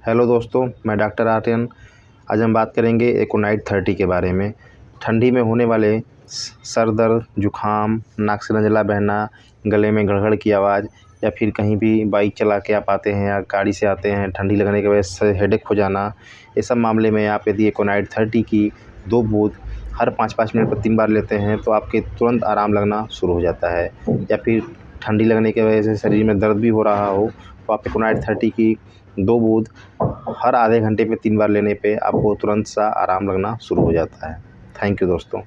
Hello दोस्तों, मैं doctor Aryan. आज हम बात करेंगे एकोनाइट 30 के बारे में। ठंडी में होने वाले सर दर्द, जुखाम, नाक से नज़ला बहना, गले में गड़गड़ की आवाज़ या फिर कहीं भी बाइक चला के आप आते हैं या गाड़ी से आते हैं, ठंडी लगने की वजह से हेडेक हो जाना, ये सब मामले में आप यदि एकोनाइट 30 की 2 बूंद हर 5-5 मिनट पर 3 बार लेते हैं तो आपके तुरंत आराम लगना शुरू हो जाता है। या फिर ठंडी लगने की वजह से शरीर में दर्द भी हो रहा हो तो आप एकोनाइट 30 की 2 बूंद हर आधे घंटे में 3 बार लेने पे आपको तुरंत सा आराम लगना शुरू हो जाता है। थैंक यू दोस्तों।